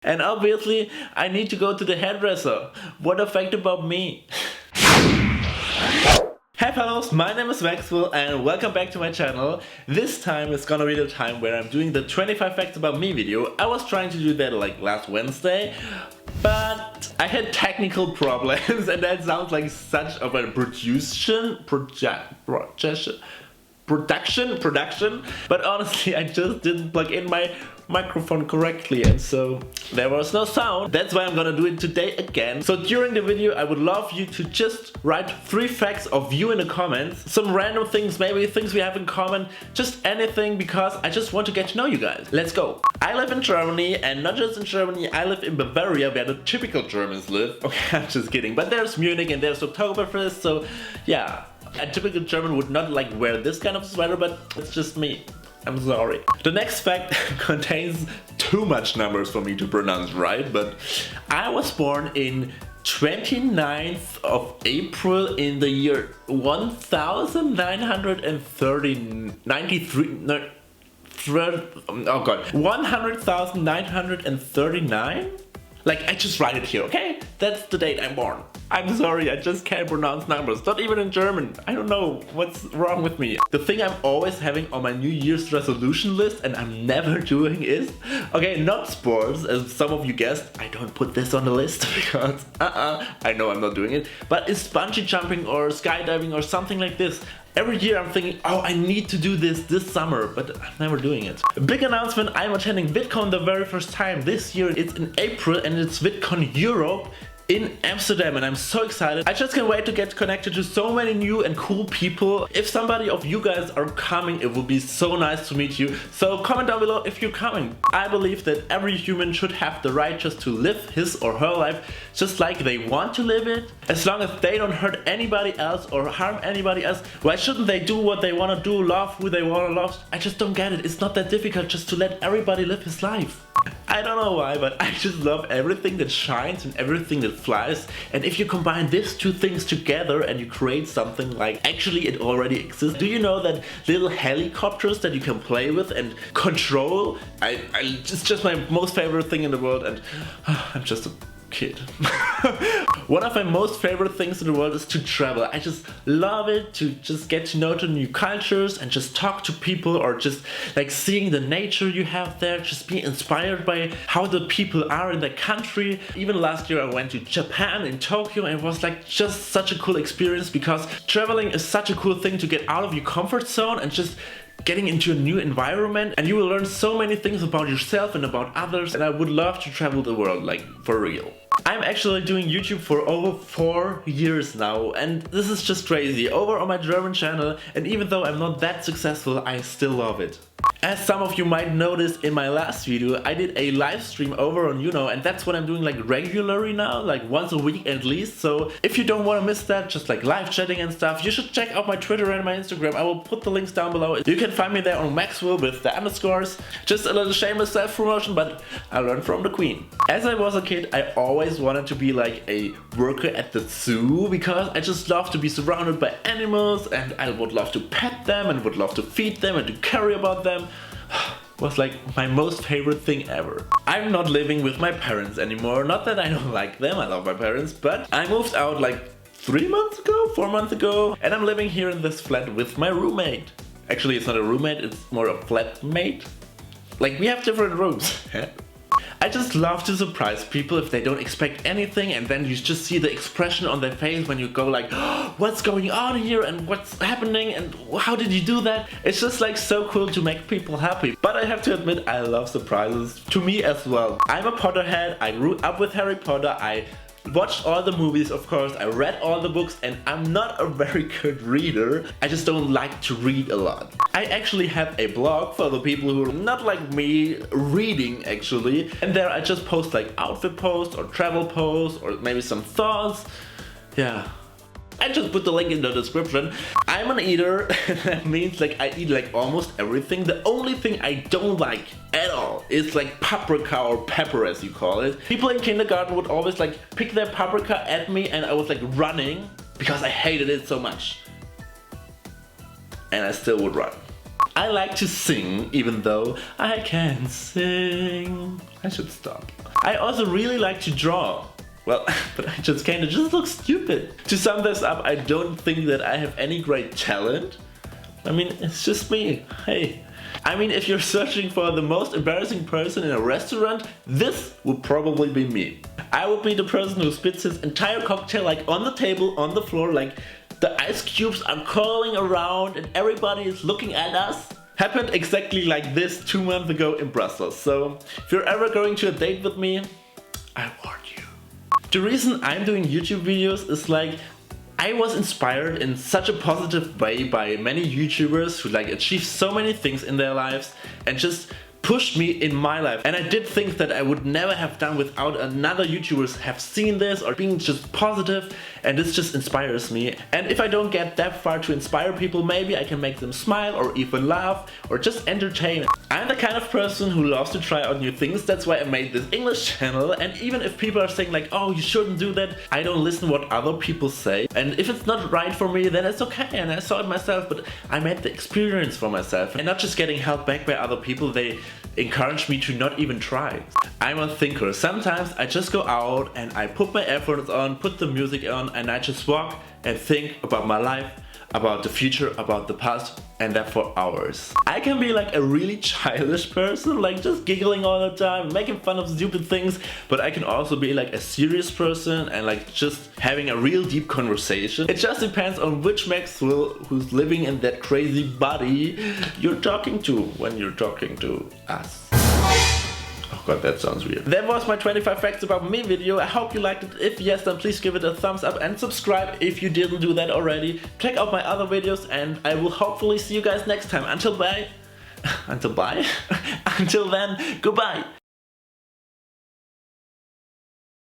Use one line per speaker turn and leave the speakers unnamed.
And obviously, I need to go to the hairdresser. What a fact about me. Hey fellows, my name is Maxwell and welcome back to my channel. This time is gonna be the time where I'm doing the 25 facts about me video. I was trying to do that like last Wednesday, but I had technical problems and that sounds like such of a production, but honestly I just didn't plug in my microphone correctly and so there was no sound. That's why I'm gonna do it today again. So during the video I would love you to just write 3 facts of you in the comments. Some random things, maybe things we have in common, just anything, because I just want to get to know you guys. Let's go. I live in Germany, and not just in Germany, I live in Bavaria where the typical Germans live. Okay, I'm just kidding, but there's Munich and there's Oktoberfest, so yeah. A typical German would not like wear this kind of sweater, but it's just me. I'm sorry. The next fact contains too much numbers for me to pronounce right, but I was born in 29th of April in the year 100,939? Like, I just write it here, okay? That's the date I'm born. I'm sorry, I just can't pronounce numbers, not even in German. I don't know what's wrong with me. The thing I'm always having on my New Year's resolution list and I'm never doing is, okay, not sports, as some of you guessed. I don't put this on the list because, I know I'm not doing it, but it's bungee jumping or skydiving or something like this. Every year I'm thinking, oh, I need to do this summer, but I'm never doing it. A big announcement, I'm attending VidCon the very first time this year. It's in April and it's VidCon Europe in Amsterdam and I'm so excited. I just can't wait to get connected to so many new and cool people. If somebody of you guys are coming, it would be so nice to meet you. So comment down below if you're coming. I believe that every human should have the right just to live his or her life just like they want to live it. As long as they don't hurt anybody else or harm anybody else, why shouldn't they do what they want to do, love who they want to love? I just don't get it. It's not that difficult just to let everybody live his life. I don't know why, but I just love everything that shines and everything that flies. And if you combine these two things together and you create something like actually it already exists. Do you know that little helicopters that you can play with and control? It's just my most favorite thing in the world, and I'm just a kid. One of my most favorite things in the world is to travel. I just love it to just get to know the new cultures and just talk to people, or just like seeing the nature you have there, just be inspired by how the people are in the country. Even last year I went to Japan, in Tokyo, and it was like just such a cool experience because traveling is such a cool thing to get out of your comfort zone and just getting into a new environment, and you will learn so many things about yourself and about others, and I would love to travel the world, like for real. I'm actually doing YouTube for over 4 years now, and this is just crazy. Over on my German channel, and even though I'm not that successful, I still love it. As some of you might notice in my last video, I did a live stream over on and that's what I'm doing like regularly now, like once a week at least. So if you don't want to miss that, just like live chatting and stuff, you should check out my Twitter and my Instagram. I will put the links down below. You can find me there on Maxwell with the underscores. Just a little shameless self-promotion, but I learned from the queen. As I was a kid, I always wanted to be like a worker at the zoo because I just love to be surrounded by animals, and I would love to pet them and would love to feed them and to care about them. Was like my most favorite thing ever. I'm not living with my parents anymore. Not that I don't like them, I love my parents, but I moved out like 4 months ago, and I'm living here in this flat with my roommate. Actually, it's not a roommate, it's more a flatmate. Like, we have different rooms. I just love to surprise people if they don't expect anything, and then you just see the expression on their face when you go like, oh, what's going on here and what's happening and how did you do that? It's just like so cool to make people happy. But I have to admit, I love surprises to me as well. I'm a Potterhead, I grew up with Harry Potter, I watched all the movies, of course, I read all the books, and I'm not a very good reader. I just don't like to read a lot. I actually have a blog for the people who are not like me reading actually, and there I just post like outfit posts or travel posts or maybe some thoughts. Yeah. I just put the link in the description. I'm an eater. That means like I eat like almost everything. The only thing I don't like at all is like paprika or pepper as you call it. People in kindergarten would always like pick their paprika at me and I was like running because I hated it so much. And I still would run. I like to sing, even though I can't sing. I should stop. I also really like to draw. Well, but I just can't, it just looks stupid. To sum this up, I don't think that I have any great talent. I mean, it's just me, hey. I mean, if you're searching for the most embarrassing person in a restaurant, this would probably be me. I would be the person who spits his entire cocktail like on the table, on the floor, like the ice cubes are curling around and everybody is looking at us. Happened exactly like this 2 months ago in Brussels. So if you're ever going to a date with me, I warn you. The reason I'm doing YouTube videos is like, I was inspired in such a positive way by many YouTubers who like achieve so many things in their lives and just pushed me in my life. And I did things that I would never have done without another YouTubers have seen this or being just positive, and this just inspires me. And if I don't get that far to inspire people, maybe I can make them smile or even laugh or just entertain. I'm the kind of person who loves to try out new things. That's why I made this English channel. And even if people are saying like, oh, you shouldn't do that, I don't listen what other people say. And if it's not right for me, then it's okay. And I saw it myself, but I made the experience for myself. And not just getting held back by other people, they encourage me to not even try. I'm a thinker. Sometimes I just go out and I put my earphones on, put the music on, and I just walk and think about my life, about the future, about the past, and that for hours. I can be like a really childish person, like just giggling all the time, making fun of stupid things, but I can also be like a serious person and like just having a real deep conversation. It just depends on which Maxwell who's living in that crazy body you're talking to when you're talking to us. Oh god, that sounds weird. That was my 25 facts about me video. I hope you liked it. If yes, then please give it a thumbs up and subscribe if you didn't do that already. Check out my other videos and I will hopefully see you guys next time. Until then, goodbye.